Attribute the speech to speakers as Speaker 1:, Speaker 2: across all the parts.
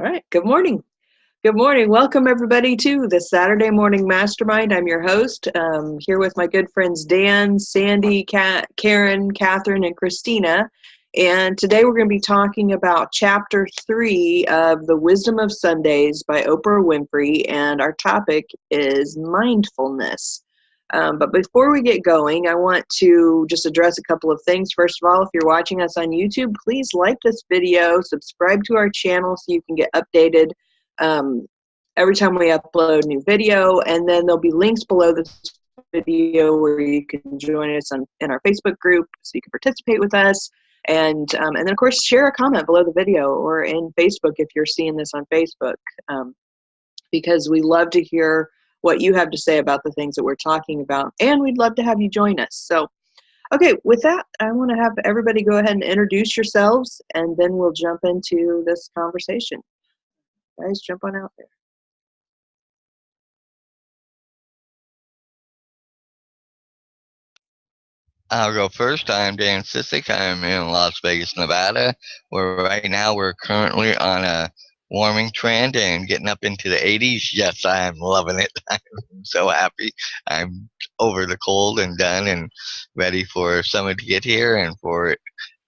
Speaker 1: All right. Good morning. Good morning. Welcome, everybody, to the Saturday Morning Mastermind. I'm your host, here with my good friends Dan, Sandy, Karen, Catherine, and Christina. And today we're going to be talking about Chapter 3 of The Wisdom of Sundays by Oprah Winfrey. And our topic is mindfulness. But before we get going, I want to just address a couple of things. First of all, if you're watching us on YouTube, please like this video, subscribe to our channel so you can get updated every time we upload a new video. And then there'll be links below this video where you can join us in our Facebook group so you can participate with us. And then, of course, share a comment below the video or in Facebook if you're seeing this on Facebook, because we love to hear what you have to say about the things that we're talking about, and we'd love to have you join us. So, okay, with that, I want to have everybody go ahead and introduce yourselves, and then we'll jump into this conversation. Guys, jump on out there.
Speaker 2: I'll go first. I'm Dan Sissick. I'm in Las Vegas, Nevada, where right now we're currently on a warming trend and getting up into the 80s. Yes, I'm loving it. I'm so happy. I'm over the cold and done and ready for summer to get here and for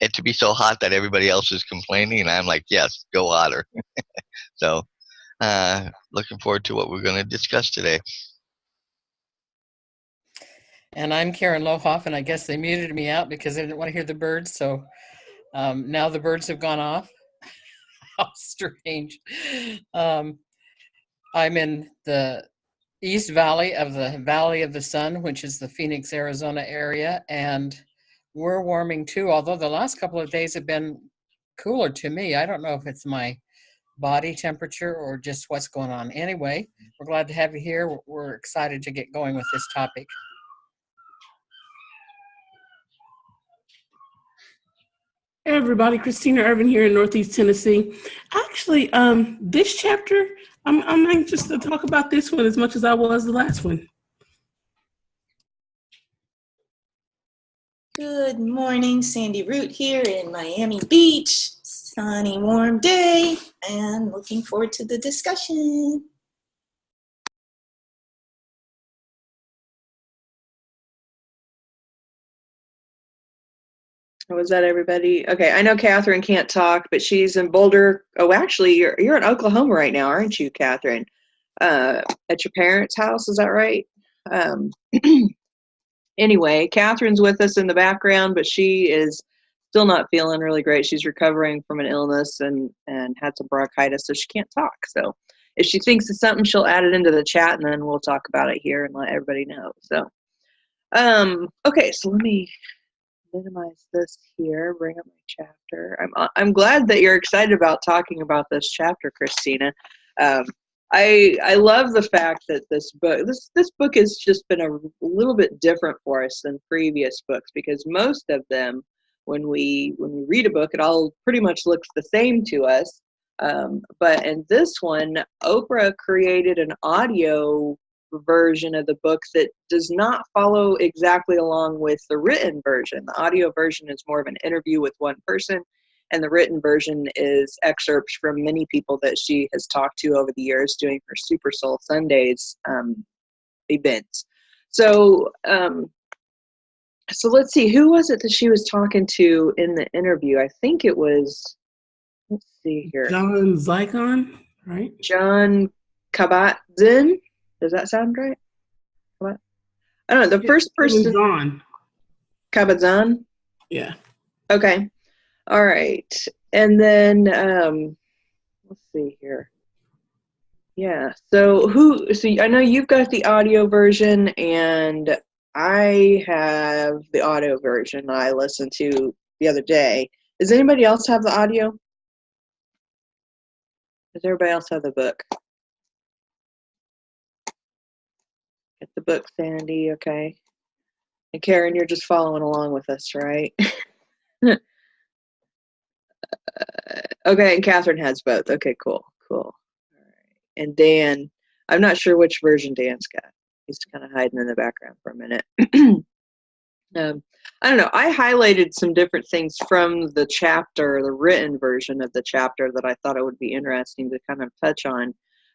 Speaker 2: it to be so hot that everybody else is complaining. And I'm like, yes, go hotter. So looking forward to what we're going to discuss today.
Speaker 3: And I'm Karen Lohoff, and I guess they muted me out because they didn't want to hear the birds. So now the birds have gone off. How strange. I'm in the East Valley of the Sun, which is the Phoenix, Arizona area. And we're warming too, although the last couple of days have been cooler to me. I don't know if it's my body temperature or just what's going on. Anyway, we're glad to have you here. We're excited to get going with this topic.
Speaker 4: Hey everybody, Christina Irvin here in Northeast Tennessee. Actually, this chapter, I'm anxious to talk about this one as much as I was the last one.
Speaker 5: Good morning, Sandy Root here in Miami Beach. Sunny, warm day, and looking forward to the discussion.
Speaker 1: How was that, everybody? Okay, I know Catherine can't talk, but she's in Boulder. Oh, actually, you're in Oklahoma right now, aren't you, Catherine? At your parents' house, is that right? Anyway, Catherine's with us in the background, but she is still not feeling really great. She's recovering from an illness and had some bronchitis, so she can't talk. So if she thinks of something, she'll add it into the chat, and then we'll talk about it here and let everybody know. So, okay, so let me minimize this here, bring up my chapter. I'm glad that you're excited about talking about this chapter, Christina. I love the fact that this book has just been a little bit different for us than previous books, because most of them, when we read a book, it all pretty much looks the same to us. But in this one, Oprah created an audio version of the book that does not follow exactly along with the written version. The audio version is more of an interview with one person, and the written version is excerpts from many people that she has talked to over the years doing her Super Soul Sundays events. So so let's see, who was it that she was talking to in the interview? I think it was, let's see here,
Speaker 4: John Zygon, right?
Speaker 1: John Kabat-Zinn. Does that sound right? What? I don't know. The first person.
Speaker 4: John
Speaker 1: Kabat-Zinn?
Speaker 4: Yeah.
Speaker 1: Okay. All right. And then, let's see here. Yeah. So I know you've got the audio version, and I have the audio version I listened to the other day. Does anybody else have the audio? Does everybody else have the book? Get the book, Sandy. Okay. And Karen, you're just following along with us, right? Okay, and Catherine has both. Okay, cool. All right. And Dan, I'm not sure which version Dan's got. He's kind of hiding in the background for a minute. I don't know. I highlighted some different things from the chapter, the written version of the chapter, that I thought it would be interesting to kind of touch on.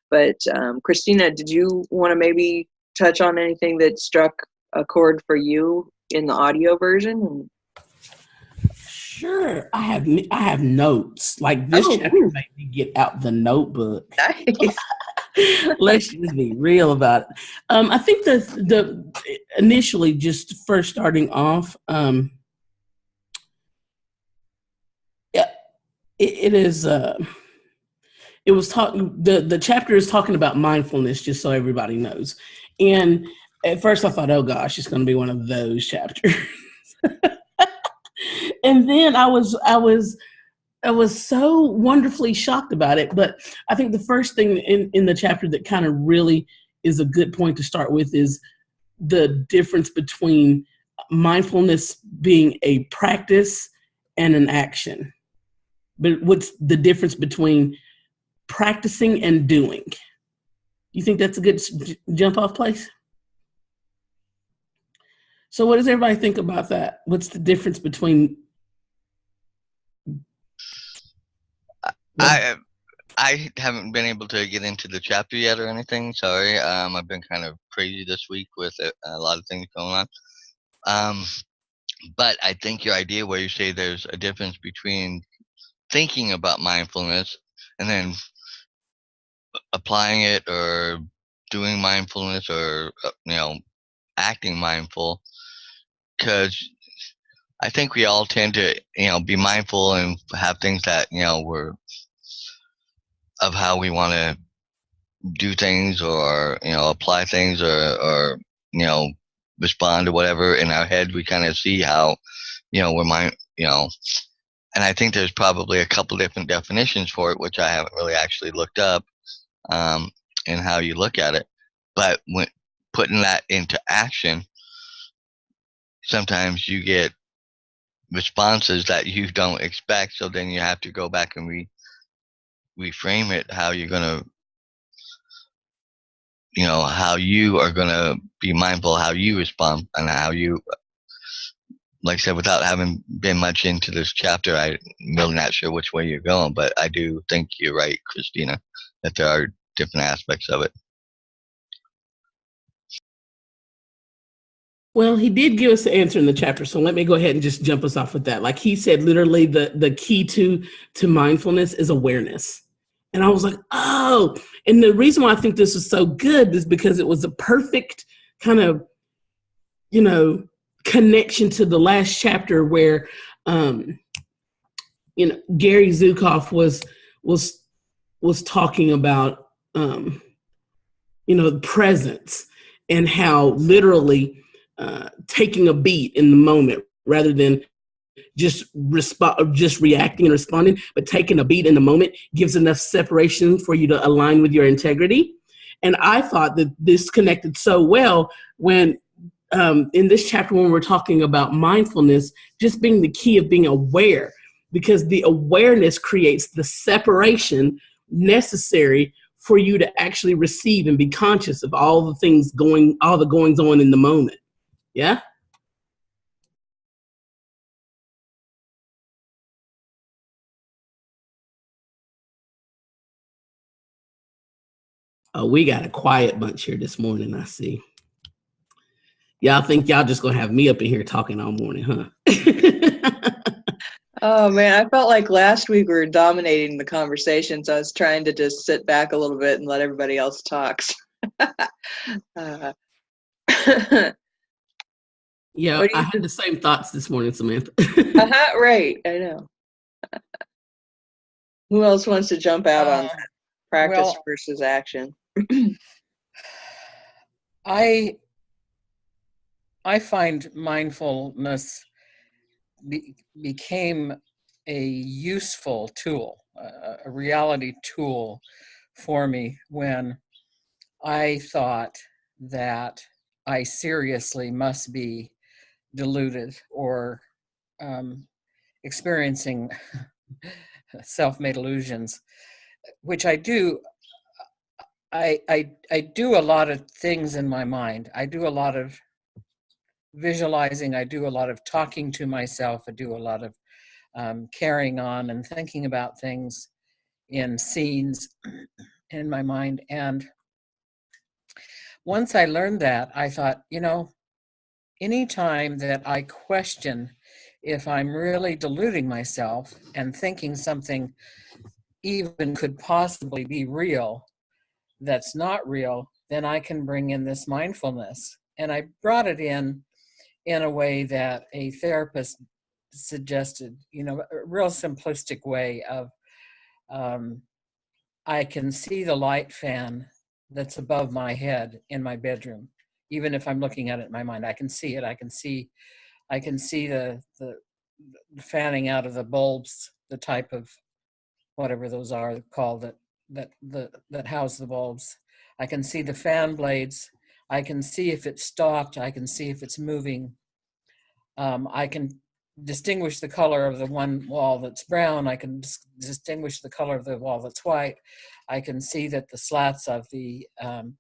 Speaker 1: But Christina, did you want to maybe touch on anything that struck a chord for you in the audio version?
Speaker 4: Sure. I have notes. Like this chapter made me get out the notebook.
Speaker 1: Nice.
Speaker 4: Let's just be real about it. I think the initially, just first starting off, yeah, it is. It was talking. The chapter is talking about mindfulness, just so everybody knows. And at first, I thought, oh gosh, it's going to be one of those chapters. And then I was so wonderfully shocked about it. But I think the first thing in the chapter that kind of really is a good point to start with is the difference between mindfulness being a practice and an action. But what's the difference between practicing and doing? You think that's a good jump off place? So what does everybody think about that? What's the difference between...
Speaker 2: I haven't been able to get into the chapter yet or anything. Sorry. I've been kind of crazy this week with a lot of things going on. But I think your idea where you say there's a difference between thinking about mindfulness and then applying it or doing mindfulness or, acting mindful, because I think we all tend to, be mindful and have things that, we're of how we want to do things or, apply things or, respond to whatever in our head. We kind of see how, we're and I think there's probably a couple different definitions for it, which I haven't really actually looked up, and how you look at it. But when putting that into action, sometimes you get responses that you don't expect. So then you have to go back and reframe it, how you're going to, how you are going to be mindful, how you respond, and how you, like I said, without having been much into this chapter, I'm really not sure which way you're going, but I do think you're right, Christina, that there are different aspects of it.
Speaker 4: Well, he did give us the answer in the chapter, so let me go ahead and just jump us off with that. Like he said, literally the key to mindfulness is awareness. And I was like, oh, and the reason why I think this is so good is because it was a perfect kind of, connection to the last chapter where, Gary Zukav was talking about, presence and how literally taking a beat in the moment rather than just reacting and responding, but taking a beat in the moment gives enough separation for you to align with your integrity. And I thought that this connected so well when in this chapter, when we're talking about mindfulness, just being the key of being aware, because the awareness creates the separation necessary for you to actually receive and be conscious of all the things all the goings on in the moment. Yeah. Oh, we got a quiet bunch here this morning, I see. Y'all think y'all just gonna have me up in here talking all morning, huh?
Speaker 1: Oh man, I felt like last week we were dominating the conversation, so I was trying to just sit back a little bit and let everybody else talk.
Speaker 4: Yeah, I had the same thoughts this morning, Samantha.
Speaker 1: Right, I know. Who else wants to jump out on that? Practice versus action.
Speaker 3: I find mindfulness became a useful tool, a reality tool for me when I thought that I seriously must be deluded or experiencing self-made illusions, which I do. I do a lot of things in my mind. I do a lot of visualizing. I do a lot of talking to myself. I do a lot of carrying on and thinking about things in scenes in my mind. And once I learned that, I thought, anytime that I question if I'm really deluding myself and thinking something even could possibly be real that's not real, then I can bring in this mindfulness. And I brought it in a way that a therapist suggested, a real simplistic way of, I can see the light fan that's above my head in my bedroom. Even if I'm looking at it in my mind, I can see it. I can see the fanning out of the bulbs, the type of whatever those are called that house the bulbs. I can see the fan blades. I can see if it's stopped. I can see if it's moving. I can distinguish the color of the one wall that's brown. I can distinguish the color of the wall that's white. I can see that the slats of the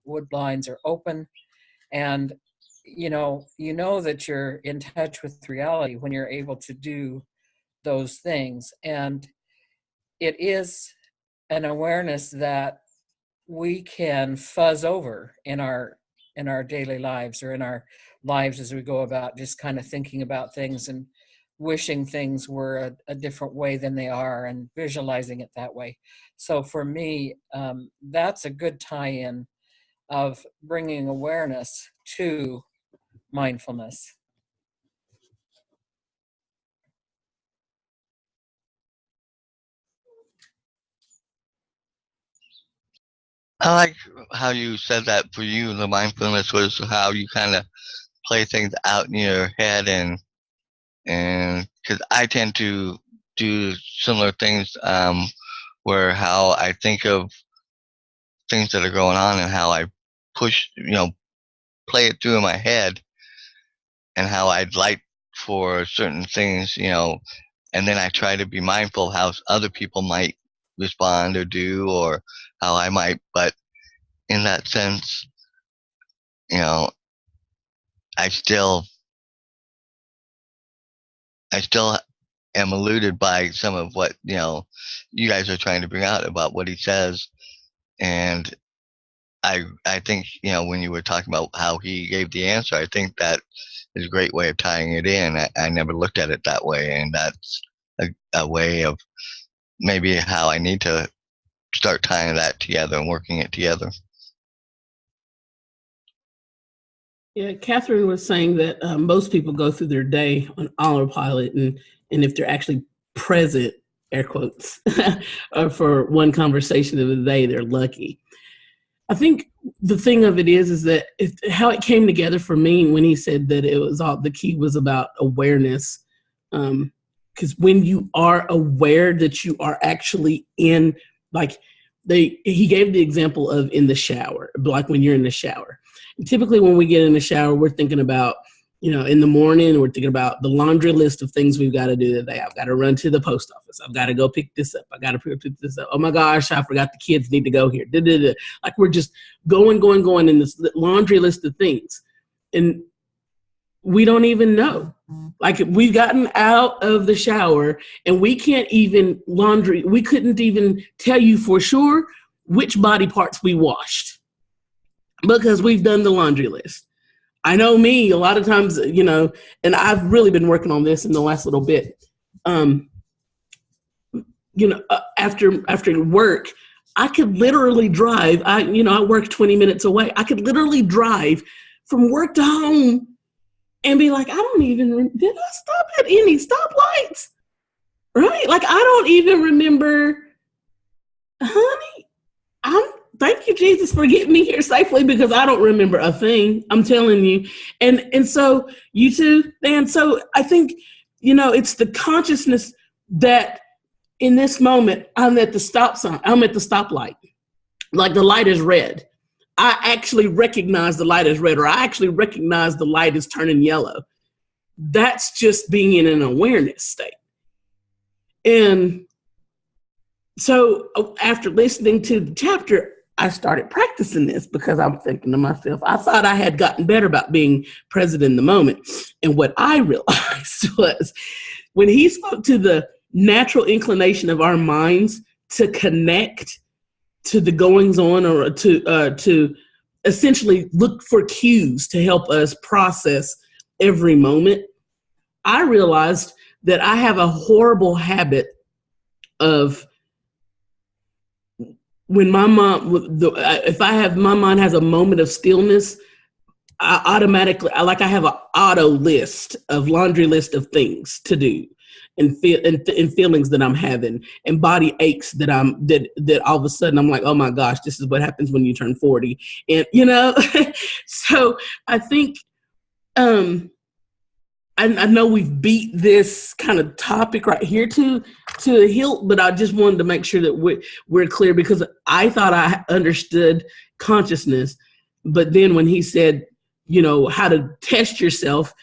Speaker 3: wood blinds are open. And you know that you're in touch with reality when you're able to do those things. And it is an awareness that we can fuzz over in our daily lives, or in our lives as we go about just kind of thinking about things and wishing things were a different way than they are, and visualizing it that way. So for me, that's a good tie-in of bringing awareness to mindfulness.
Speaker 2: I like how you said that for you, the mindfulness was how you kind of play things out in your head, and because I tend to do similar things, where how I think of things that are going on and how I push, play it through in my head, and how I'd like for certain things, and then I try to be mindful of how other people might respond or do, or how I might, but in that sense, I still am eluded by some of what, you guys are trying to bring out about what he says. And I think, when you were talking about how he gave the answer, I think that is a great way of tying it in. I never looked at it that way, and that's a way of maybe how I need to start tying that together and working it together.
Speaker 4: Yeah, Catherine was saying that most people go through their day on autopilot, and if they're actually present, air quotes, for one conversation of the day, they're lucky. I think the thing of it is that how it came together for me when he said that it was all, the key was about awareness. Because when you are aware that you are actually in, like he gave the example of in the shower, like when you're in the shower. And typically when we get in the shower, we're thinking about, in the morning, we're thinking about the laundry list of things we've got to do today. I've got to run to the post office. I've got to go pick this up. I got to pick this up. Oh my gosh, I forgot the kids need to go here. Like we're just going in this laundry list of things. And we don't even know. Like we've gotten out of the shower and we can't even we couldn't even tell you for sure which body parts we washed because we've done the laundry list. I know me, a lot of times, and I've really been working on this in the last little bit. After work, I could literally drive. I work 20 minutes away. I could literally drive from work to home and be like, did I stop at any stoplights? Right? Like, I don't even remember, honey, thank you, Jesus, for getting me here safely, because I don't remember a thing. I'm telling you. And so you too, Dan. So I think, it's the consciousness that in this moment, I'm at the stop sign. I'm at the stoplight. Like the light is red. I actually recognize the light is red, or I actually recognize the light is turning yellow. That's just being in an awareness state. And so after listening to the chapter, I started practicing this because I'm thinking to myself, I thought I had gotten better about being present in the moment. And what I realized was when he spoke to the natural inclination of our minds to connect to the goings on, or to essentially look for cues to help us process every moment, I realized that I have a horrible habit of, when my if my mind has a moment of stillness, I automatically, I have an auto list of laundry list of things to do, and feelings that I'm having, and body aches that that all of a sudden I'm like, oh my gosh, this is what happens when you turn 40. And, so I think, I know we've beat this kind of topic right here to a hilt, but I just wanted to make sure that we're clear, because I thought I understood consciousness, but then when he said, how to test yourself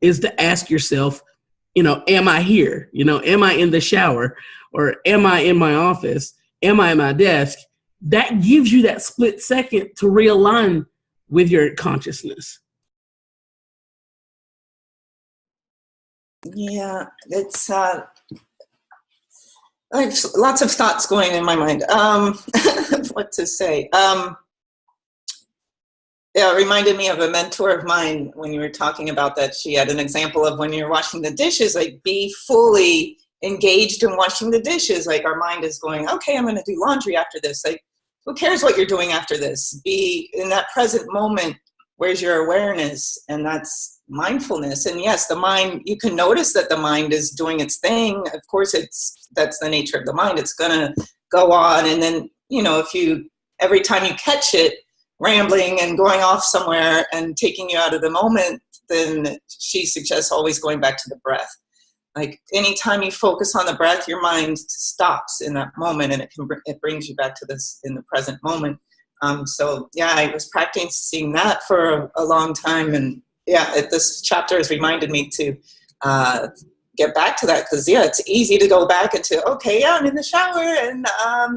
Speaker 4: is to ask yourself, am I here? Am I in the shower, or am I in my office? Am I at my desk? That gives you that split second to realign with your consciousness.
Speaker 5: Yeah, it's I have lots of thoughts going in my mind. What to say? Yeah, it reminded me of a mentor of mine when you were talking about that. She had an example of when you're washing the dishes, like, be fully engaged in washing the dishes. Like, our mind is going, okay, I'm going to do laundry after this. Like, who cares what you're doing after this? Be in that present moment. Where's your awareness? And that's mindfulness. And yes, the mind, you can notice that the mind is doing its thing. Of course, that's the nature of the mind. It's going to go on. And then, every time you catch it rambling and going off somewhere and taking you out of the moment, then she suggests always going back to the breath. Like, anytime you focus on the breath, your mind stops in that moment, and it brings you back to this in the present moment. So yeah, I was practicing that for a long time, and yeah, this chapter has reminded me to get back to that, because yeah, it's easy to go back into, okay, yeah, I'm in the shower, and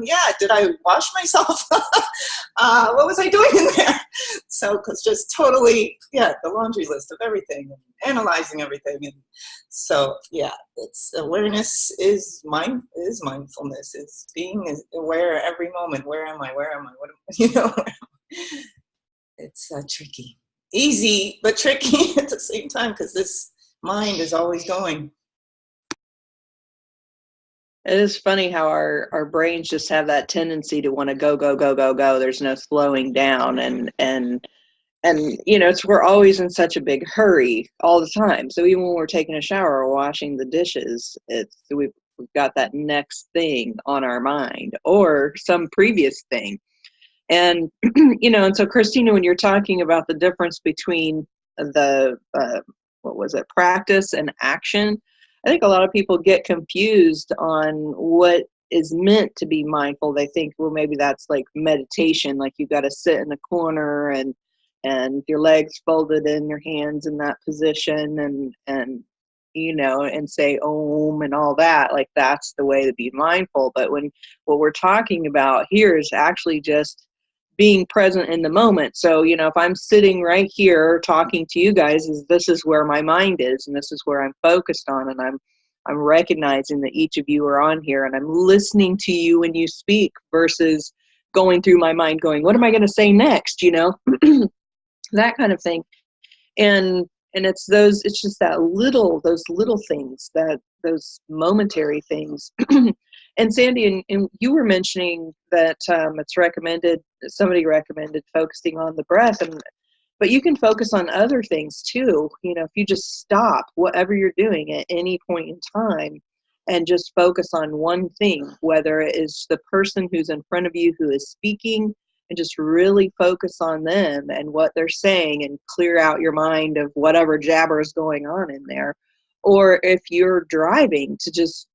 Speaker 5: yeah, did I wash myself? What was I doing in there? So, because just totally, yeah, the laundry list of everything, and analyzing everything, and so yeah, it's awareness is mindfulness. It's being aware every moment. Where am I? Where am I? What it's tricky, easy but tricky at the same time, because this mind is always going.
Speaker 1: It is funny how our brains just have that tendency to want to go, go, go, go, go. There's no slowing down, and we're always in such a big hurry all the time. So even when we're taking a shower or washing the dishes, we've got that next thing on our mind, or some previous thing. And and so, Christina, when you're talking about the difference between the practice and action, I think a lot of people get confused on what is meant to be mindful. They think, well, maybe that's like meditation, like you've got to sit in the corner and your legs folded in your hands in that position, and say om and all that. Like, that's the way to be mindful. But what we're talking about here is actually just being present in the moment. So, if I'm sitting right here talking to you guys, this is where my mind is, and this is where I'm focused on, and I'm recognizing that each of you are on here, and I'm listening to you when you speak, versus going through my mind going, what am I going to say next? That kind of thing. And it's just those little things, those momentary things. And Sandy, and you were mentioning that somebody recommended focusing on the breath, but you can focus on other things too. If you just stop whatever you're doing at any point in time and just focus on one thing, whether it is the person who's in front of you who is speaking, and just really focus on them and what they're saying, and clear out your mind of whatever jabber is going on in there. Or if you're driving, to just,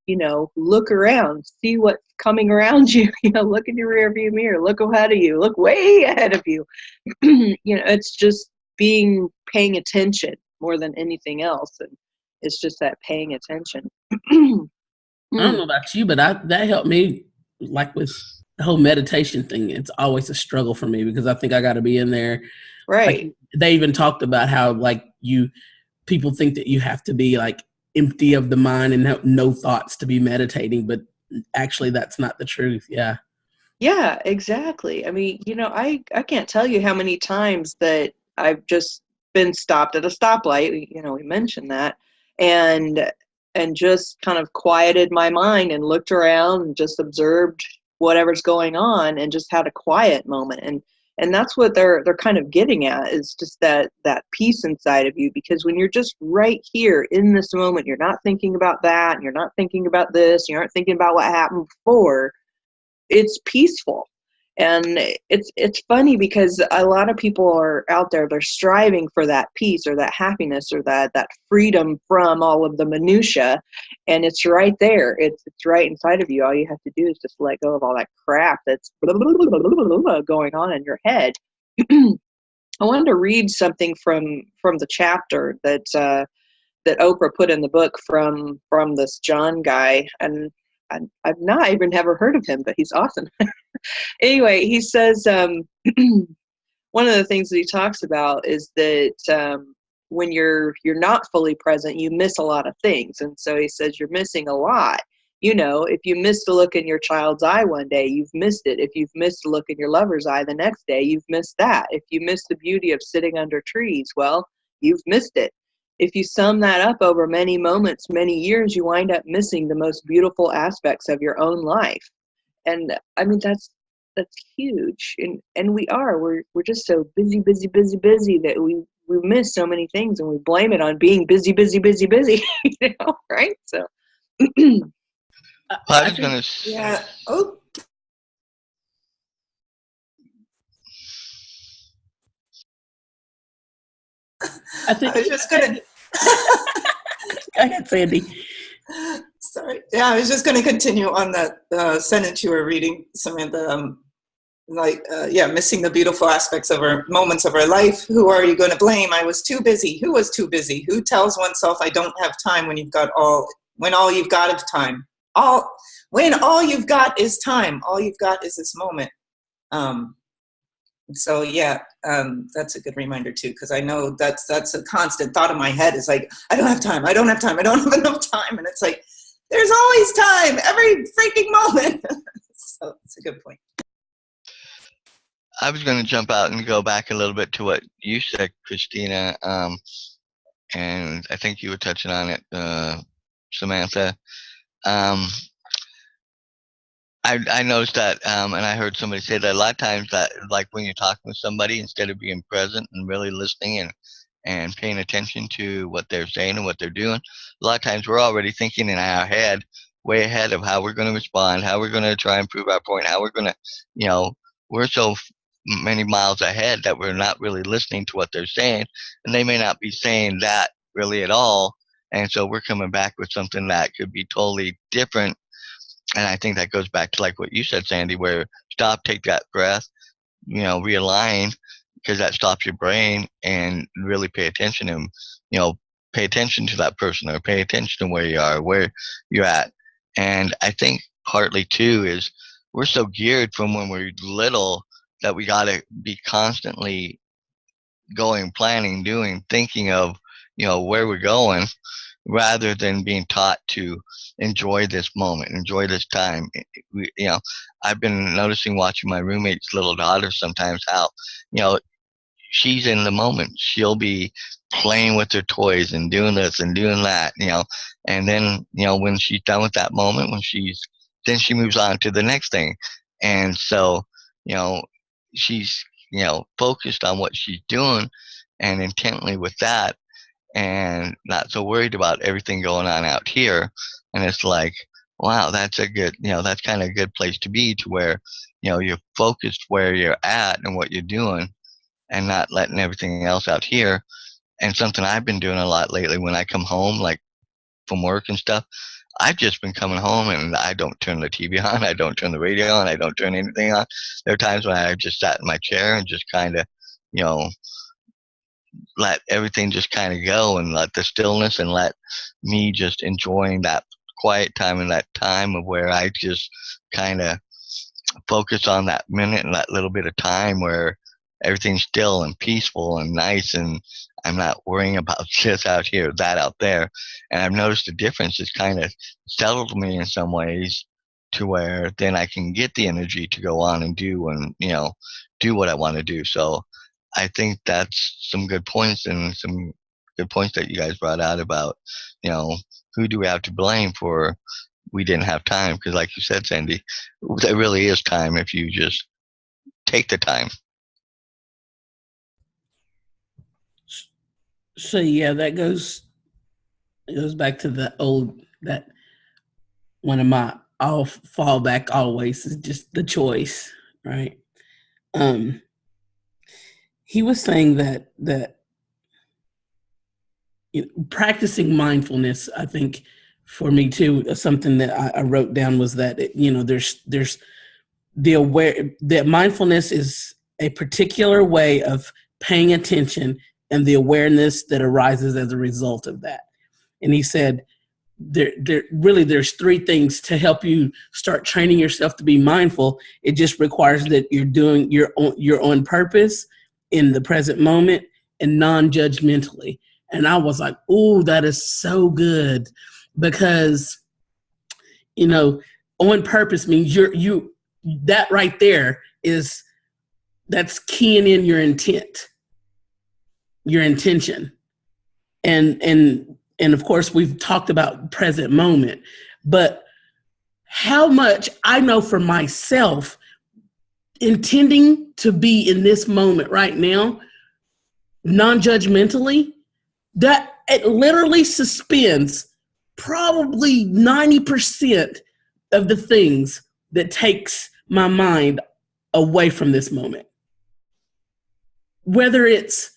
Speaker 1: look around, see what's coming around you, look in your rear view mirror, look ahead of you, look way ahead of you. It's just paying attention more than anything else. And it's just that paying attention.
Speaker 4: I don't know about you, but that helped me, like with the whole meditation thing, it's always a struggle for me because I think I got to be in there.
Speaker 1: Right.
Speaker 4: Like, they even talked about how like people think that you have to be like empty of the mind and no thoughts to be meditating, but actually that's not the truth. Yeah.
Speaker 1: Yeah, exactly. I mean, I can't tell you how many times that I've just been stopped at a stoplight. We mentioned that, and just kind of quieted my mind and looked around and just observed whatever's going on and just had a quiet moment. And that's what they're kind of getting at, is just that peace inside of you, because when you're just right here in this moment, you're not thinking about that, and you're not thinking about this, you aren't thinking about what happened before. It's peaceful. And it's funny because a lot of people are out there, they're striving for that peace or that happiness or that freedom from all of the minutia, and it's right there. It's right inside of you. All you have to do is just let go of all that crap that's going on in your head. I wanted to read something from the chapter that Oprah put in the book from this John guy, and I've not even ever heard of him, but he's awesome. Anyway, he says one of the things that he talks about is that when you're not fully present, you miss a lot of things. And so he says you're missing a lot. If you missed a look in your child's eye one day, you've missed it. If you've missed a look in your lover's eye the next day, you've missed that. If you missed the beauty of sitting under trees, well, you've missed it. If you sum that up over many moments, many years, you wind up missing the most beautiful aspects of your own life. And I mean, that's huge. And we're just so busy that we miss so many things, and we blame it on being busy, right? So
Speaker 2: I was gonna.
Speaker 5: Yeah. Oh,
Speaker 4: I think
Speaker 5: I was just gonna.
Speaker 4: Go ahead, Sandy.
Speaker 5: Sorry. Yeah, I was just going to continue on that sentence you were reading, Samantha. Missing the beautiful aspects of our moments of our life. Who are you going to blame? I was too busy. Who was too busy? Who tells oneself I don't have time when all you've got is time? When all you've got is time. All you've got is this moment. That's a good reminder too, because I know that's a constant thought in my head. Is like, I don't have time. I don't have time. I don't have enough time. And it's like, there's always time, every freaking moment. So it's a good point.
Speaker 2: I was going to jump out and go back a little bit to what you said, Christina, and I think you were touching on it, Samantha. I noticed that, and I heard somebody say that a lot of times, that like when you're talking with somebody, instead of being present and really listening and paying attention to what they're saying and what they're doing, a lot of times we're already thinking in our head, way ahead of how we're going to respond, how we're going to try and prove our point, how we're going to, we're so many miles ahead that we're not really listening to what they're saying, and they may not be saying that really at all, and so we're coming back with something that could be totally different. And I think that goes back to like what you said, Sandy, where stop, take that breath, realign, because that stops your brain, and really pay attention and, pay attention to that person, or pay attention to where you are, where you're at. And I think partly too is we're so geared from when we're little that we got to be constantly going, planning, doing, thinking of, where we're going, rather than being taught to enjoy this moment, enjoy this time. I've been noticing, watching my roommate's little daughter sometimes, how, she's in the moment. She'll be playing with her toys and doing this and doing that, and then, when she's done with that moment, then she moves on to the next thing. And so, she's, focused on what she's doing and intently with that, and not so worried about everything going on out here. And it's like, wow, that's a good, that's kind of a good place to be, to where, you're focused where you're at and what you're doing, and not letting everything else out here. And something I've been doing a lot lately, when I come home, like from work and stuff, I've just been coming home and I don't turn the TV on, I don't turn the radio on, I don't turn anything on. There are times when I just sat in my chair and just kind of, let everything just kind of go, and let the stillness, and let me just enjoying that quiet time, and that time of where I just kind of focus on that minute and that little bit of time where everything's still and peaceful and nice, and I'm not worrying about this out here, that out there. And I've noticed the difference. It's kind of settled me in some ways to where then I can get the energy to go on and do do what I want to do. So I think that's some good points, and some good points that you guys brought out about, who do we have to blame for we didn't have time? Because like you said, Sandy, there really is time if you just take the time.
Speaker 4: So yeah, it goes back to that one of my I'll fall back always is just the choice, right? He was saying that practicing mindfulness, I think for me too, something that I wrote down was that there's that mindfulness is a particular way of paying attention and the awareness that arises as a result of that. And he said, there's three things to help you start training yourself to be mindful. It just requires that you're doing your own purpose in the present moment and non-judgmentally. And I was like, "Ooh, that is so good," because on purpose means that right there that's keying in your intent, your intention. And of course we've talked about present moment, but how much I know for myself, intending to be in this moment right now, non-judgmentally, that it literally suspends probably 90% of the things that takes my mind away from this moment. Whether it's,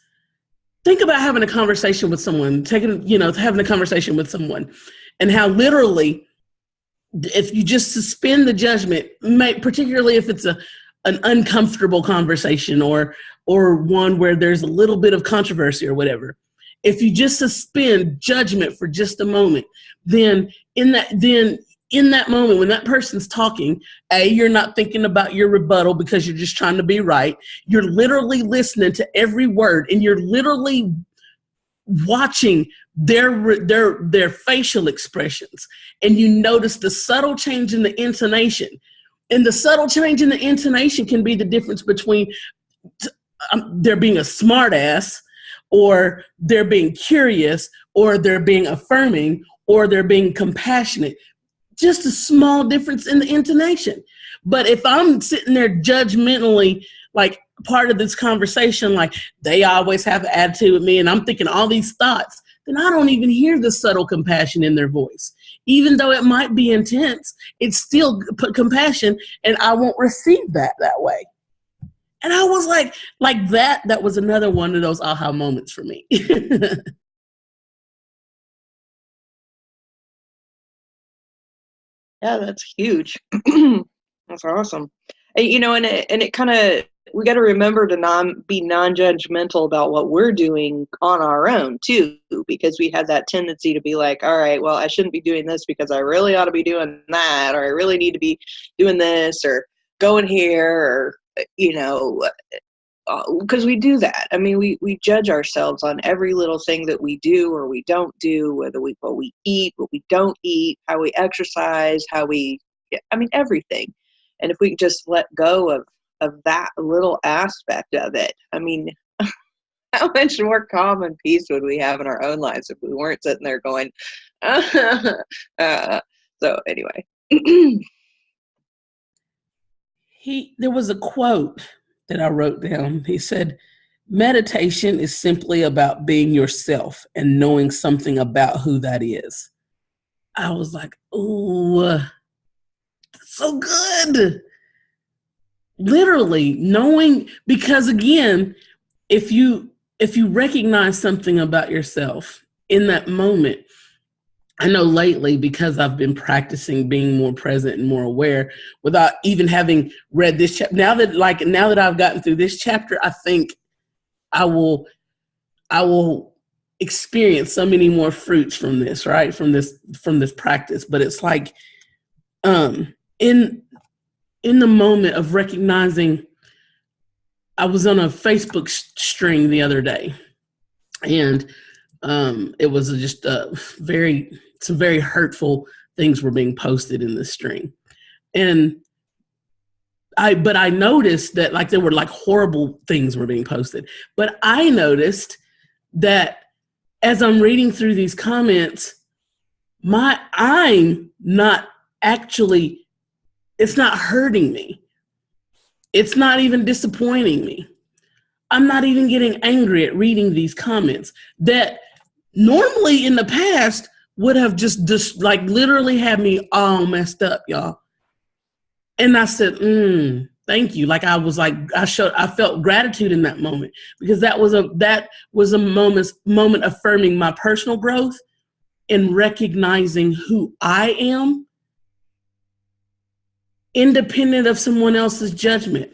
Speaker 4: think about having a conversation with someone, having a conversation with someone, and how literally, if you just suspend the judgment, particularly if it's an uncomfortable conversation or one where there's a little bit of controversy or whatever, if you just suspend judgment for just a moment, then in that moment when that person's talking, you're not thinking about your rebuttal because you're just trying to be right. You're literally listening to every word, and you're literally watching their facial expressions, and you notice the subtle change in the intonation. And the subtle change in the intonation can be the difference between there being a smart ass, or they're being curious, or they're being affirming, or they're being compassionate. Just a small difference in the intonation. But if I'm sitting there judgmentally, like part of this conversation, like they always have an attitude with me, and I'm thinking all these thoughts, then I don't even hear the subtle compassion in their voice. Even though it might be intense, it's still compassion, and I won't receive that way. And I was like that was another one of those aha moments for me.
Speaker 1: Yeah, that's huge. That's awesome. And, it kind of, we got to remember to be non-judgmental about what we're doing on our own too, because we have that tendency to be like, all right, well, I shouldn't be doing this because I really ought to be doing that, or I really need to be doing this, or going here, or, because we do that. I mean, we judge ourselves on every little thing that we do or we don't do, what we eat, what we don't eat, how we exercise, everything. And if we could just let go of that little aspect of it, I mean, how much more calm and peace would we have in our own lives if we weren't sitting there going, so anyway.
Speaker 4: There was a quote that I wrote down. He said, meditation is simply about being yourself and knowing something about who that is. I was like, oh, so good. Literally knowing, because again, if you recognize something about yourself in that moment, I know lately, because I've been practicing being more present and more aware without even having read this chapter. Now that I've gotten through this chapter, I think I will experience so many more fruits from this, right? From this practice. But it's like, in in the moment of recognizing, I was on a Facebook string the other day, and it was just some very hurtful things were being posted in this string. And but I noticed that like there were like horrible things were being posted. But I noticed that as I'm reading through these comments, I'm not actually, it's not hurting me. It's not even disappointing me. I'm not even getting angry at reading these comments that normally in the past would have just like literally had me all messed up, y'all. And I said, thank you. Like I was like, I felt gratitude in that moment, because that was a moment affirming my personal growth and recognizing who I am, independent of someone else's judgment,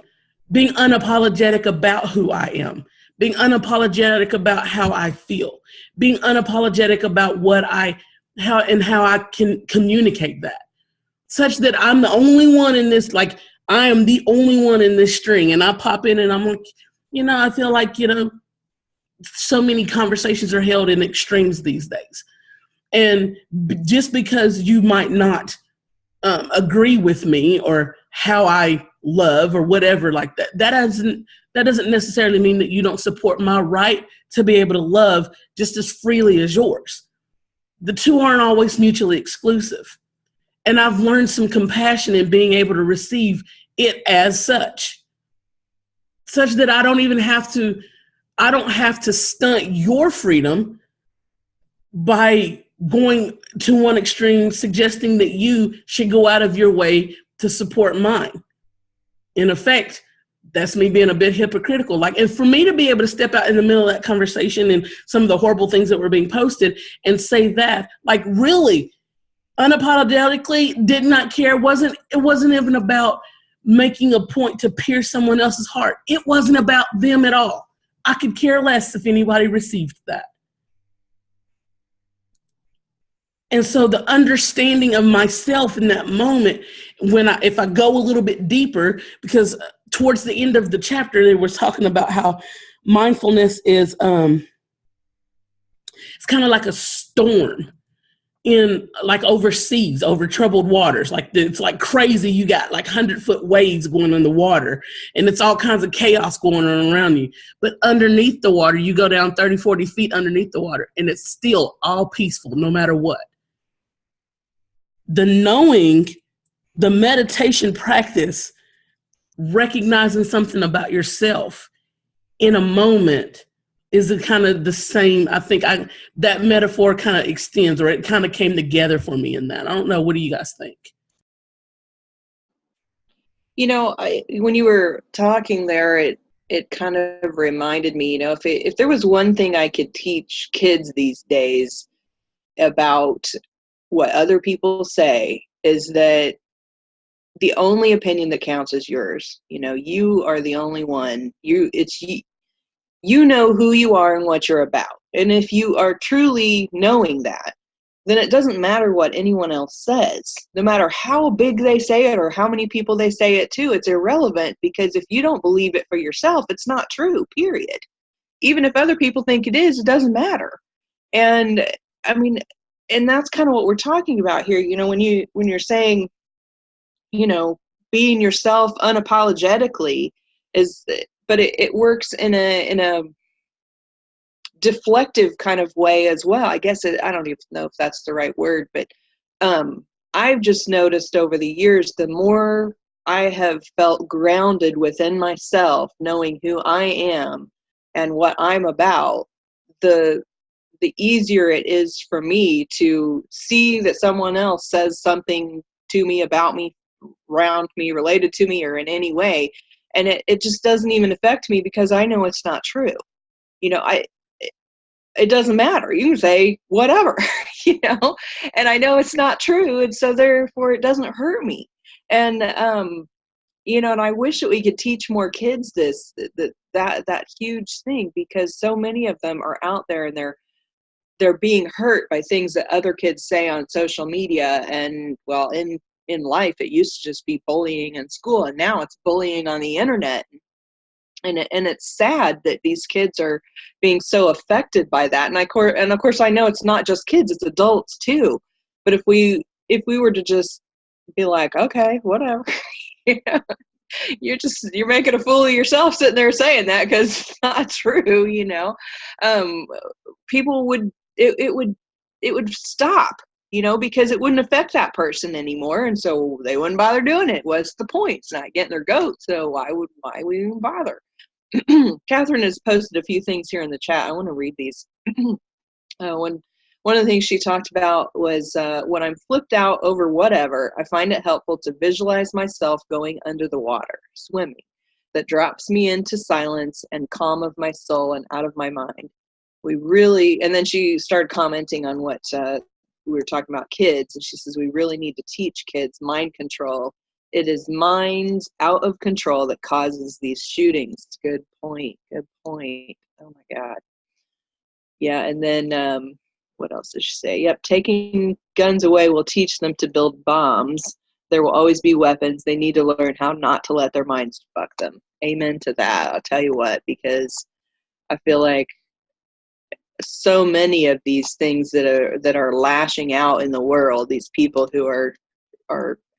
Speaker 4: being unapologetic about who I am, being unapologetic about how I feel, being unapologetic about how I can communicate that, such that I'm the only one in this, like I am the only one in this string. And I pop in and I'm like, I feel like, so many conversations are held in extremes these days. And just because you might not agree with me or how I love or whatever like that, that doesn't necessarily mean that you don't support my right to be able to love just as freely as yours. The two aren't always mutually exclusive. And I've learned some compassion in being able to receive it as such that I don't have to stunt your freedom by going to one extreme, suggesting that you should go out of your way to support mine. In effect, that's me being a bit hypocritical. Like, and for me to be able to step out in the middle of that conversation and some of the horrible things that were being posted and say that, like, really, unapologetically, did not care. It wasn't even about making a point to pierce someone else's heart. It wasn't about them at all. I could care less if anybody received that. And so the understanding of myself in that moment, if I go a little bit deeper, because towards the end of the chapter, they were talking about how mindfulness is, it's kind of like a storm in like overseas, over troubled waters. Like it's like crazy. You got like 100-foot waves going in the water and it's all kinds of chaos going on around you. But underneath the water, you go down 30, 40 feet underneath the water and it's still all peaceful no matter what. The knowing, the meditation practice, recognizing something about yourself in a moment is kind of the same. I think that metaphor kind of extends, or it kind of came together for me in that. I don't know. What do you guys think?
Speaker 1: When you were talking there, it kind of reminded me, if there was one thing I could teach kids these days about what other people say, is that the only opinion that counts is yours. You are the only one. You know who you are and what you're about. And if you are truly knowing that, then it doesn't matter what anyone else says. No matter how big they say it or how many people they say it to, it's irrelevant, because if you don't believe it for yourself, it's not true, period. Even if other people think it is, it doesn't matter. And I mean, and that's kind of what we're talking about here. When you're saying, being yourself unapologetically but it works in a deflective kind of way as well. I guess I don't even know if that's the right word, but I've just noticed over the years, the more I have felt grounded within myself, knowing who I am and what I'm about, the easier it is for me to see that someone else says something to me, about me, around me, related to me, or in any way, and it just doesn't even affect me, because I know it's not true. It doesn't matter. You can say whatever, and I know it's not true, and so therefore it doesn't hurt me. And and I wish that we could teach more kids that huge thing, because so many of them are out there and they're being hurt by things that other kids say on social media and, well, in in life. It used to just be bullying in school, and now it's bullying on the internet. And it's sad that these kids are being so affected by that. And of course, I know it's not just kids; it's adults too. But if we were to just be like, okay, whatever, you're making a fool of yourself sitting there saying that, because it's not true. People would it would stop. Because it wouldn't affect that person anymore, and so they wouldn't bother doing it. What's the point? It's not getting their goat, so why would we even bother? Catherine has posted a few things here in the chat. I want to read these. One of the things she talked about was, when I'm flipped out over whatever, I find it helpful to visualize myself going under the water, swimming. That drops me into silence and calm of my soul and out of my mind. And then she started commenting on what we were talking about, kids, and she says, we really need to teach kids mind control. It is minds out of control that causes these shootings. Good point. Good point. Oh my God. Yeah. And then what else did she say? Yep. Taking guns away will teach them to build bombs. There will always be weapons. They need to learn how not to let their minds fuck them. Amen to that. I'll tell you what, because I feel like so many of these things that are lashing out in the world, these people who are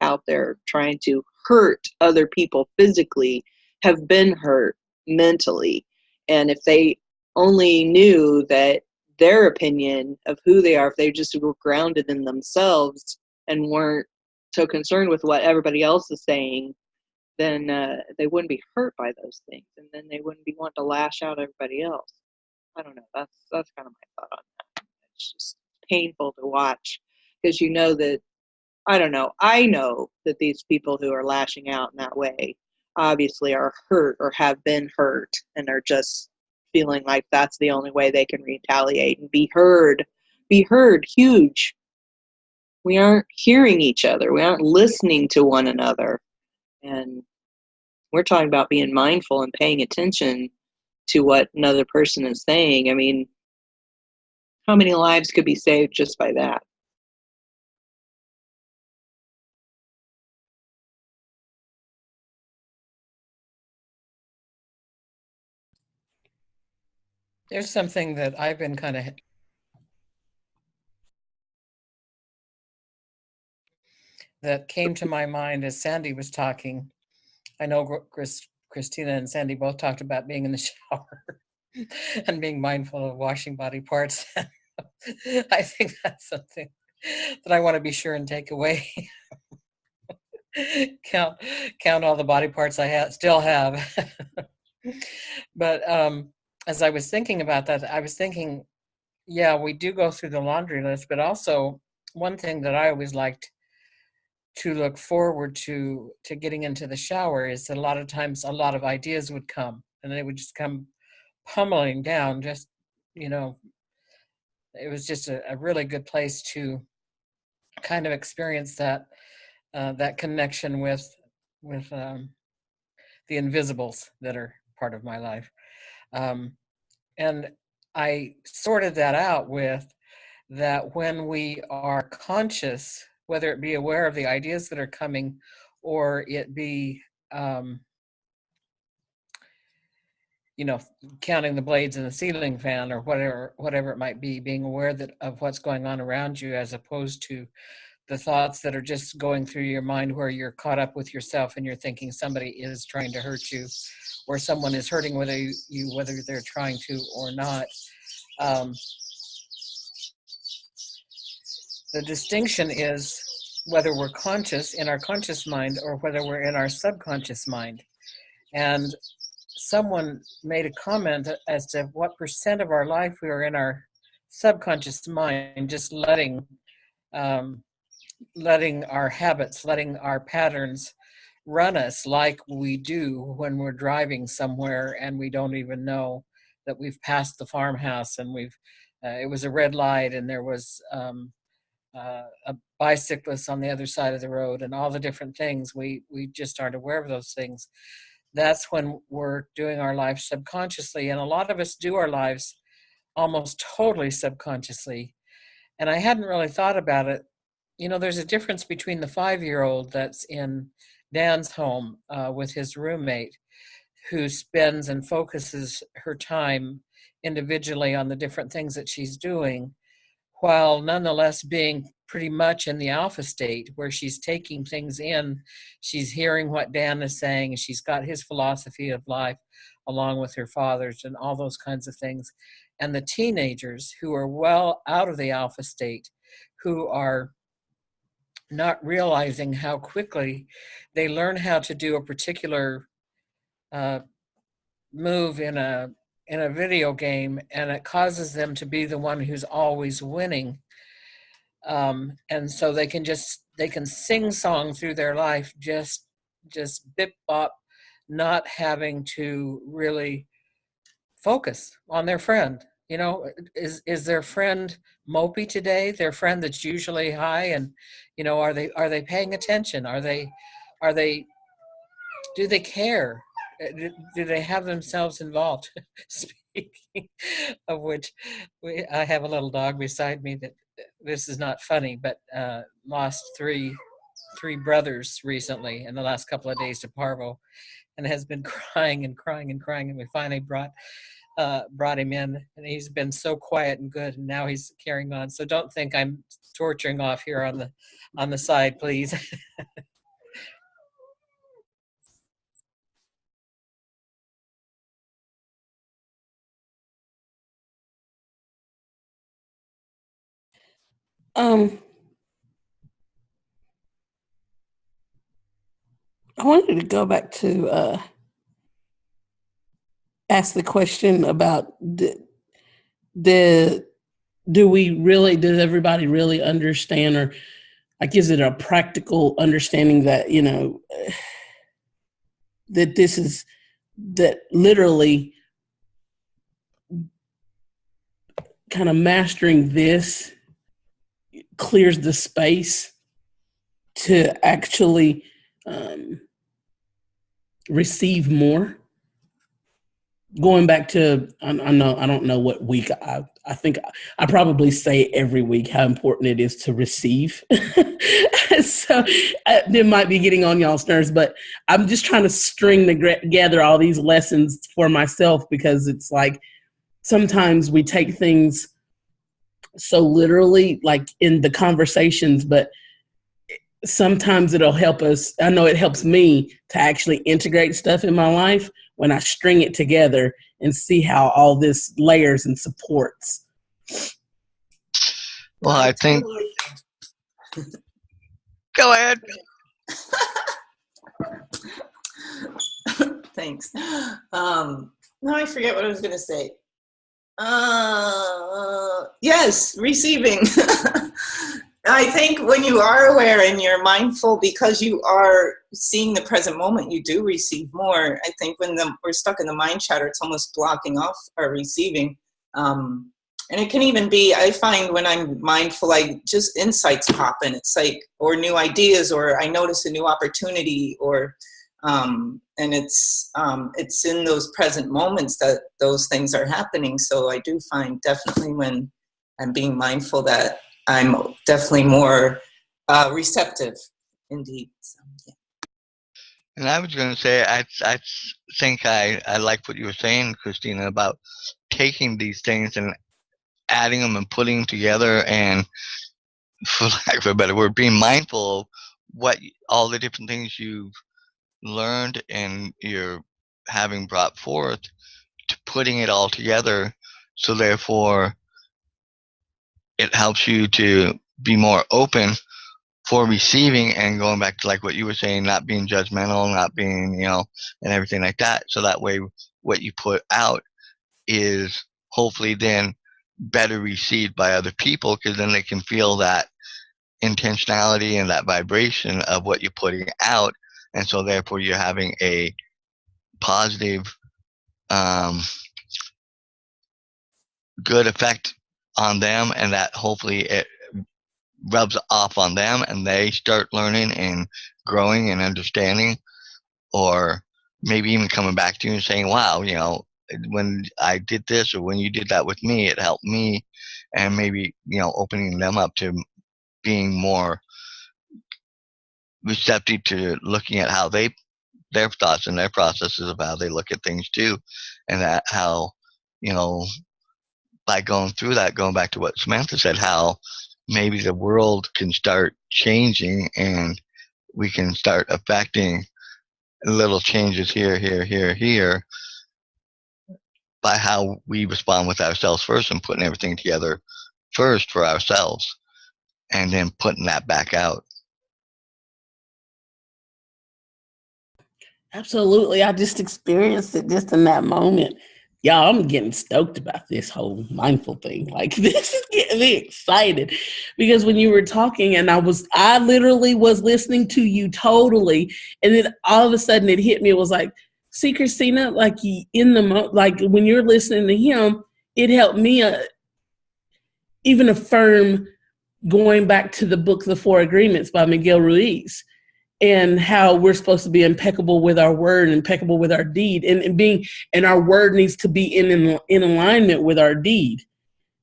Speaker 1: out there trying to hurt other people physically, have been hurt mentally. And if they only knew that their opinion of who they are, if they just were grounded in themselves and weren't so concerned with what everybody else is saying, then they wouldn't be hurt by those things, and then they wouldn't be wanting to lash out at everybody else. I don't know. That's kind of my thought on that. It's just painful to watch, because that, I don't know. I know that these people who are lashing out in that way obviously are hurt or have been hurt, and are just feeling like that's the only way they can retaliate and be heard. Be heard. Huge. We aren't hearing each other. We aren't listening to one another. And we're talking about being mindful and paying attention to what another person is saying. I mean, how many lives could be saved just by that?
Speaker 3: There's something that I've been kind of that came to my mind as Sandy was talking. I know Christina and Sandy both talked about being in the shower and being mindful of washing body parts. I think that's something that I want to be sure and take away. count all the body parts I still have. But as I was thinking about that, I was thinking, yeah, we do go through the laundry list, but also one thing that I always liked to look forward to getting into the shower is that a lot of times a lot of ideas would come, and they would just come pummeling down. Just, it was just a really good place to kind of experience that that connection with the invisibles that are part of my life. And I sorted that out with that when we are conscious, whether it be aware of the ideas that are coming, or it be, counting the blades in the ceiling fan, or whatever it might be, being aware of what's going on around you, as opposed to the thoughts that are just going through your mind where you're caught up with yourself and you're thinking somebody is trying to hurt you, or someone is hurting whether they're trying to or not. The distinction is whether we're conscious in our conscious mind or whether we're in our subconscious mind. And someone made a comment as to what percent of our life we are in our subconscious mind, just letting our habits, letting our patterns run us, like we do when we're driving somewhere and we don't even know that we've passed the farmhouse, and it was a red light, and there was a bicyclist on the other side of the road, and all the different things. We just aren't aware of those things. That's when we're doing our life subconsciously, and a lot of us do our lives almost totally subconsciously. And I hadn't really thought about it, there's a difference between the 5-year-old that's in Dan's home with his roommate, who spends and focuses her time individually on the different things that she's doing, while nonetheless being pretty much in the alpha state where she's taking things in. She's hearing what Dan is saying. She's got his philosophy of life along with her father's and all those kinds of things. And the teenagers who are well out of the alpha state, who are not realizing how quickly they learn how to do a particular move in a video game, and it causes them to be the one who's always winning. And so they can sing song through their life, just bip bop, not having to really focus on their friend. Is their friend mopey today? Their friend that's usually high, and are they paying attention? Do they care? Do they have themselves involved? Speaking of which, I have a little dog beside me that, this is not funny, but lost three brothers recently in the last couple of days to parvo, and has been crying and crying and crying. And we finally brought him in, and he's been so quiet and good, and now he's carrying on. So don't think I'm torturing off here on the side, please.
Speaker 4: I wanted to go back to ask the question about does everybody really understand, or like, is it a practical understanding that, that literally kind of mastering this clears the space to actually receive more? Going back to, I don't know what week, I think I probably say every week how important it is to receive. So it might be getting on y'all's nerves, but I'm just trying to string together all these lessons for myself, because it's like sometimes we take things so literally, like in the conversations, but sometimes it'll help us. I know it helps me to actually integrate stuff in my life when I string it together and see how all this layers and supports.
Speaker 2: Well, I think. Go ahead.
Speaker 5: Thanks. No, I forget what I was going to say. Yes, receiving. I think when you are aware and you're mindful, because you are seeing the present moment, you do receive more. I think when we're stuck in the mind chatter, it's almost blocking off our receiving. And it can even be, I find when I'm mindful, just insights pop in. It's like, or new ideas, or I notice a new opportunity, or and it's in those present moments that those things are happening. So I do find definitely when I'm being mindful that I'm definitely more receptive, indeed. So, yeah.
Speaker 2: And I was going to say, I think I like what you were saying, Christina, about taking these things and adding them and putting them together, and, for lack of a better word, being mindful of what all the different things you've learned and you're having brought forth, to putting it all together. So therefore, it helps you to be more open for receiving, and going back to like what you were saying, not being judgmental, not being, and everything like that. So that way what you put out is hopefully then better received by other people, because then they can feel that intentionality and that vibration of what you're putting out. And so therefore you're having a positive, good effect on them, and that hopefully it rubs off on them and they start learning and growing and understanding, or maybe even coming back to you and saying, wow, when I did this, or when you did that with me, it helped me, and maybe, opening them up to being more receptive to looking at how their thoughts and their processes of how they look at things too, and that how, by going through that, going back to what Samantha said, how maybe the world can start changing and we can start affecting little changes here by how we respond with ourselves first and putting everything together first for ourselves and then putting that back out.
Speaker 4: Absolutely. I just experienced it just in that moment. Y'all, I'm getting stoked about this whole mindful thing. Like, this is getting me excited because when you were talking and I literally was listening to you totally. And then all of a sudden it hit me. It was like, see, Christina, like like when you're listening to him, it helped me even affirm going back to the book, The Four Agreements by Miguel Ruiz, and how we're supposed to be impeccable with our word, impeccable with our deed, and our word needs to be in alignment with our deed.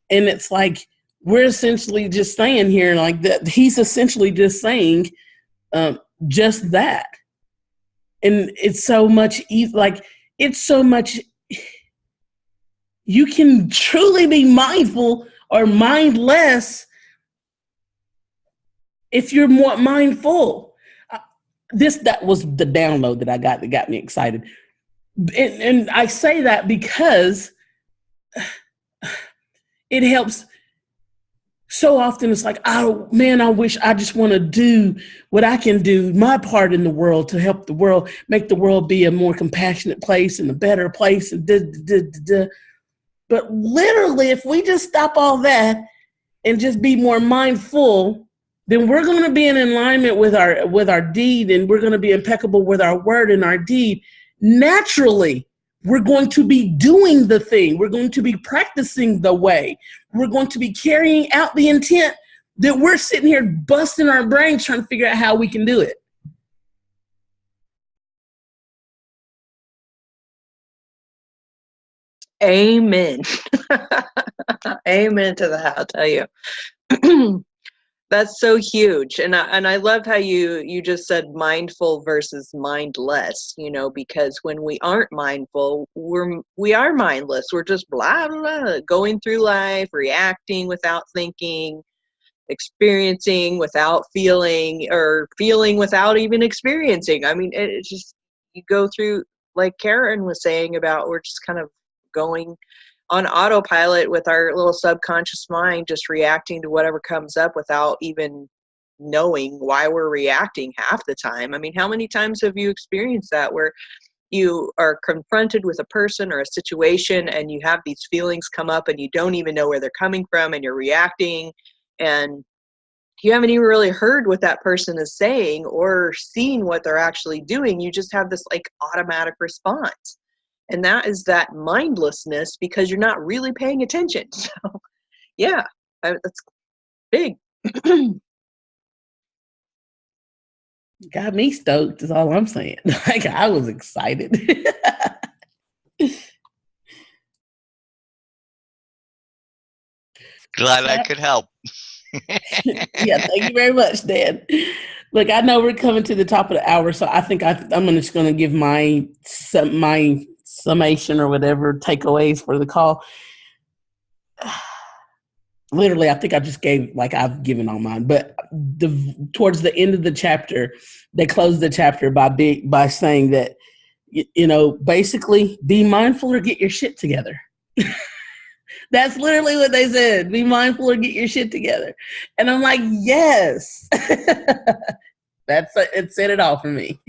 Speaker 4: And it's like, we're essentially just saying here like that. He's essentially just saying just that. And it's so much you can truly be mindful or mindless if you're more mindful. That was the download that I got that got me excited. And I say that because it helps. So often it's like, oh man, I wish I just want to do what I can do, my part in the world to help the world, make the world be a more compassionate place and a better place. But literally, if we just stop all that and just be more mindful, then we're going to be in alignment with our deed, and we're going to be impeccable with our word and our deed. Naturally, we're going to be doing the thing. We're going to be practicing the way. We're going to be carrying out the intent that we're sitting here busting our brains trying to figure out how we can do it.
Speaker 1: Amen. Amen to that, I'll tell you. That's so huge. And I love how you just said mindful versus mindless, because when we aren't mindful, we are mindless. We're just blah, blah, blah, going through life, reacting without thinking, experiencing without feeling, or feeling without even experiencing. I mean, it's just, you go through, like Karen was saying about, we're just kind of going on autopilot with our little subconscious mind, just reacting to whatever comes up without even knowing why we're reacting half the time. I mean, how many times have you experienced that, where you are confronted with a person or a situation and you have these feelings come up and you don't even know where they're coming from and you're reacting, and you haven't even really heard what that person is saying or seen what they're actually doing. You just have this like automatic response. And that is that mindlessness, because you're not really paying attention. So, yeah, that's big.
Speaker 4: Got me stoked is all I'm saying. Like, I was excited.
Speaker 2: Glad I could help.
Speaker 4: Yeah, thank you very much, Dan. Look, I know we're coming to the top of the hour, so I think I'm just going to give my summation or whatever takeaways for the call. Literally, I think I just I've given all mine. But towards the end of the chapter, they close the chapter by saying that, basically, be mindful or get your shit together. That's literally what they said. Be mindful or get your shit together. And I'm like, yes. It said it all for me.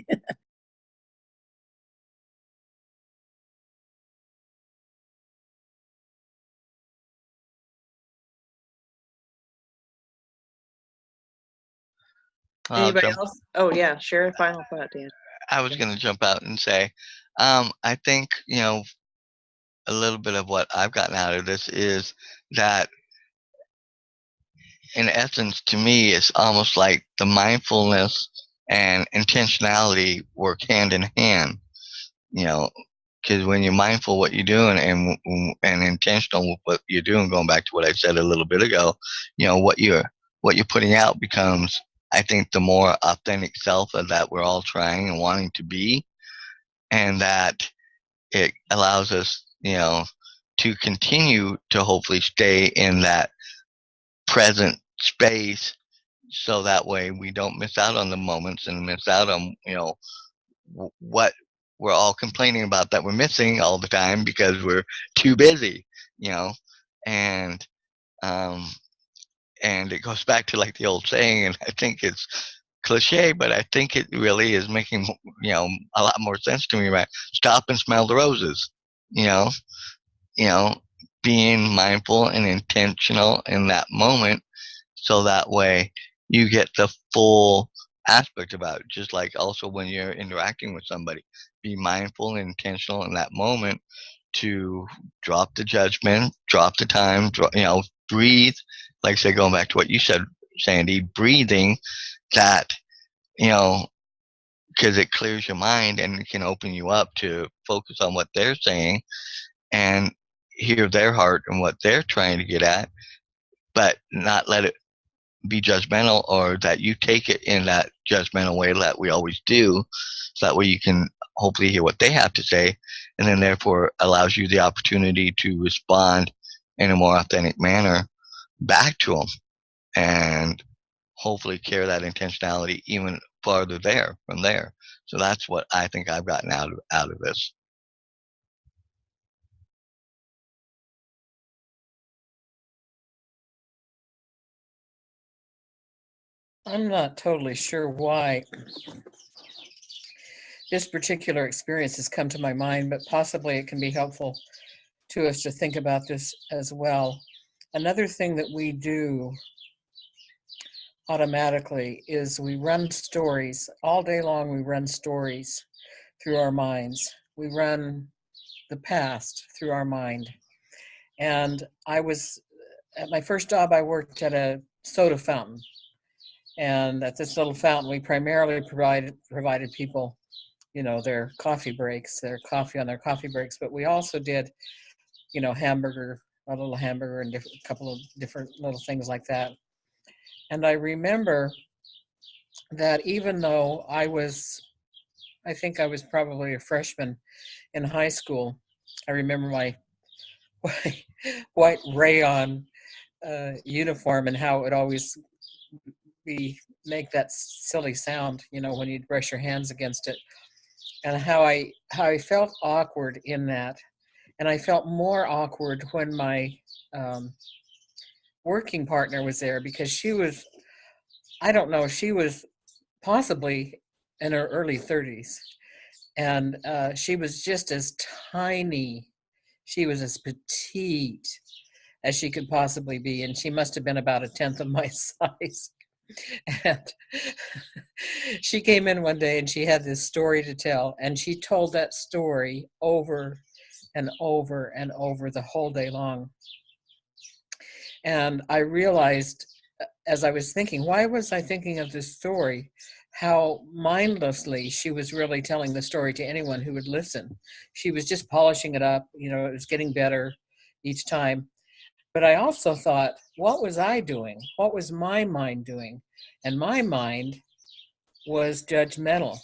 Speaker 1: Anybody else? Oh, yeah. Share a final thought, Dan.
Speaker 2: I was going to jump out and say, I think, a little bit of what I've gotten out of this is that, in essence, to me, it's almost like the mindfulness and intentionality work hand in hand, because when you're mindful what you're doing and intentional with what you're doing, going back to what I said a little bit ago, what you're putting out becomes I think the more authentic self that we're all trying and wanting to be, and that it allows us, to continue to hopefully stay in that present space, so that way we don't miss out on the moments and miss out on, what we're all complaining about that we're missing all the time because we're too busy, you know, and um, and it goes back to like the old saying, and I think it's cliche, but I think it really is making, a lot more sense to me, right? Stop and smell the roses, you know, you know, being mindful and intentional in that moment, so that way you get the full aspect about it. Just like also when you're interacting with somebody, be mindful and intentional in that moment to drop the judgment, drop the time, breathe. Like I said, going back to what you said, Sandy, breathing, that, you know, because it clears your mind and it can open you up to focus on what they're saying and hear their heart and what they're trying to get at, but not let it be judgmental, or that you take it in that judgmental way that we always do, so that way you can hopefully hear what they have to say, and then therefore allows you the opportunity to respond in a more authentic manner back to them, and hopefully carry that intentionality even farther from there. So that's what I think I've gotten out of this.
Speaker 3: I'm not totally sure why this particular experience has come to my mind, but possibly it can be helpful to us to think about this as well. Another thing that we do automatically is we run stories. All day long, we run stories through our minds. We run the past through our mind. And at my first job, I worked at a soda fountain. And at this little fountain, we primarily provided people, their coffee breaks, their coffee on their coffee breaks. But we also did, a little hamburger and a couple of different little things like that. And I remember that even though I think I was probably a freshman in high school, I remember my white rayon uniform and how it would always make that silly sound, when you'd brush your hands against it, and how I felt awkward in that. And I felt more awkward when my working partner was there, because she was, I don't know, she was possibly in her early 30s. And she was just as tiny. She was as petite as she could possibly be. And she must have been about 1/10 of my size. And she came in one day and she had this story to tell. And she told that story over and over and over the whole day long. And I realized, as I was thinking, why was I thinking of this story? How mindlessly she was really telling the story to anyone who would listen. She was just polishing it up. It was getting better each time. But I also thought, what was I doing? What was my mind doing? And my mind was judgmental,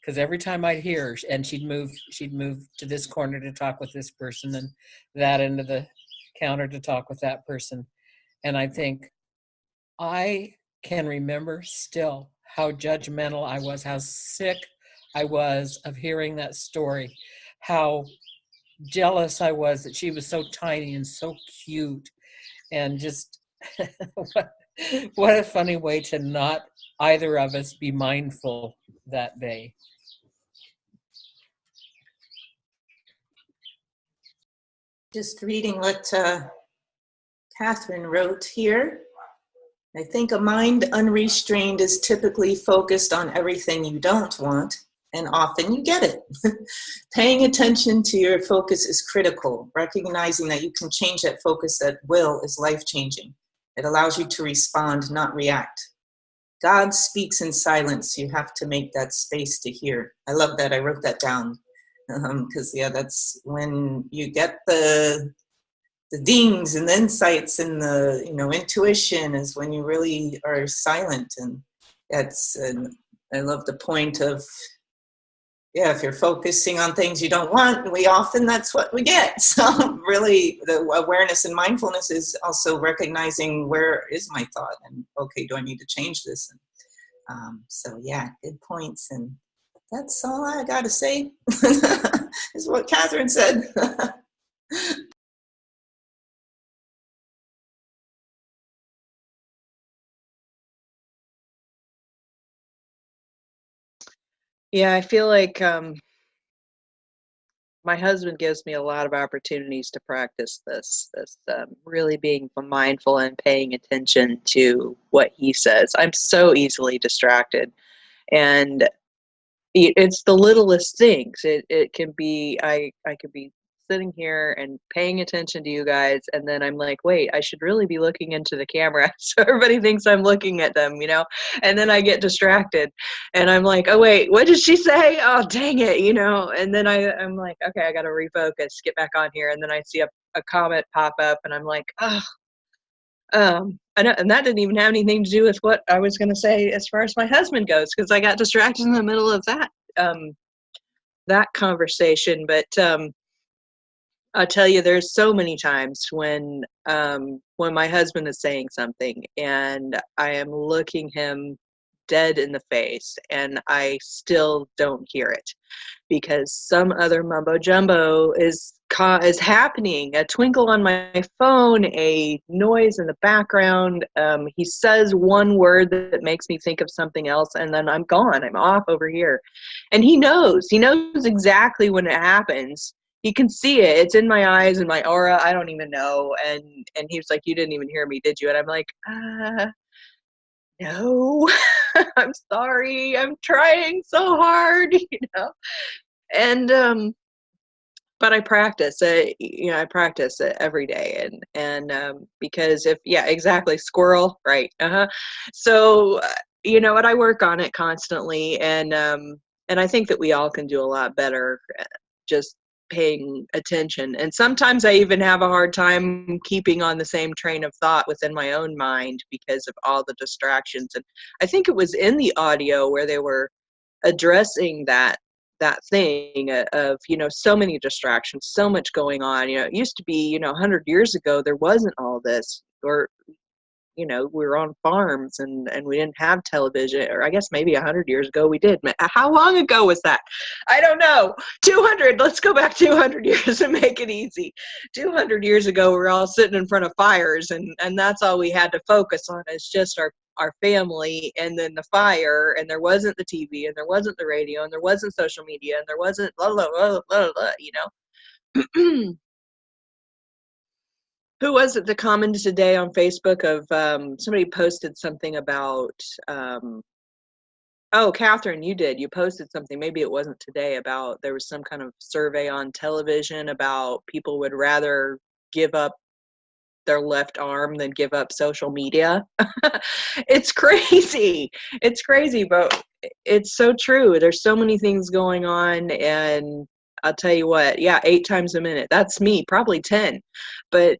Speaker 3: because every time I'd hear her, and she'd move to this corner to talk with this person, and that end of the counter to talk with that person. And I think, I can remember still how judgmental I was, how sick I was of hearing that story, how jealous I was that she was so tiny and so cute, and just what a funny way to not either of us be mindful that day.
Speaker 5: Just reading what Catherine wrote here. I think a mind unrestrained is typically focused on everything you don't want, and often you get it. Paying attention to your focus is critical. Recognizing that you can change that focus at will is life-changing. It allows you to respond, not react. God speaks in silence. You have to make that space to hear. I love that. I wrote that down. Because, that's when you get the dings and the insights and the, intuition is when you really are silent and I love the point of, yeah, if you're focusing on things you don't want, that's what we get. So really the awareness and mindfulness is also recognizing, where is my thought, and okay, do I need to change this? So yeah, good points. And that's all I got to say is what Catherine said.
Speaker 1: Yeah, I feel like my husband gives me a lot of opportunities to practice this really being mindful and paying attention to what he says. I'm so easily distracted, and it's the littlest things. It can be, I could be sitting here and paying attention to you guys, and then I'm like, wait, I should really be looking into the camera so everybody thinks I'm looking at them, and then I get distracted, and I'm like, oh wait, what did she say? Oh dang it, and then I'm like, okay, I gotta refocus, get back on here, and then I see a comment pop up, and I'm like, oh, I know, and that didn't even have anything to do with what I was going to say as far as my husband goes, because I got distracted in the middle of that conversation. But I'll tell you, there's so many times when my husband is saying something and I am looking him dead in the face, and I still don't hear it, because some other mumbo jumbo is happening. A twinkle on my phone, a noise in the background. He says one word that makes me think of something else, and then I'm gone. I'm off over here. And he knows exactly when it happens. He can see it. It's in my eyes and my aura. I don't even know. And he was like, you didn't even hear me, did you? And I'm like, no. I'm sorry. I'm trying so hard, And but I practice it. I practice it every day, and because exactly, squirrel, right? So what, I work on it constantly, and I think that we all can do a lot better just paying attention. And sometimes I even have a hard time keeping on the same train of thought within my own mind because of all the distractions. And I think it was in the audio where they were addressing that thing of so many distractions, so much going on. It used to be 100 years ago there wasn't all this, or we were on farms and we didn't have television, or I guess maybe 100 years ago we did. How long ago was that? I don't know. 200. Let's go back 200 years and make it easy. 200 years ago we were all sitting in front of fires, and that's all we had to focus on, is just our family, and then the fire, and there wasn't the TV, and there wasn't the radio, and there wasn't social media, and there wasn't blah blah blah blah blah. Who was it that commented today on Facebook of somebody posted something about oh, Catherine, you did. You posted something, maybe it wasn't today, about there was some kind of survey on television about people would rather give up their left arm than give up social media. It's crazy. It's crazy, but it's so true. There's so many things going on, and I'll tell you what, 8 times a minute. That's me, probably 10. But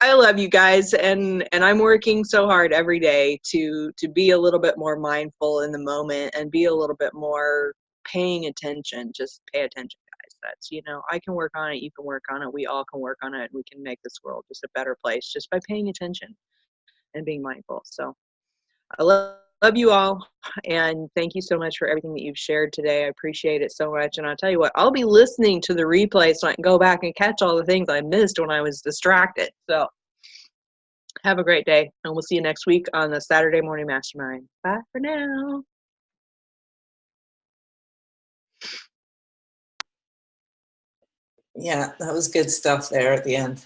Speaker 1: I love you guys, and I'm working so hard every day to be a little bit more mindful in the moment and be a little bit more paying attention. Just pay attention, guys. That's, I can work on it, you can work on it, we all can work on it, and we can make this world just a better place just by paying attention and being mindful. So I love you all, and thank you so much for everything that you've shared today. I appreciate it so much. And I'll tell you what, I'll be listening to the replay so I can go back and catch all the things I missed when I was distracted. So have a great day, and we'll see you next week on the Saturday Morning Mastermind. Bye for now.
Speaker 5: Yeah, that was good stuff there at the end.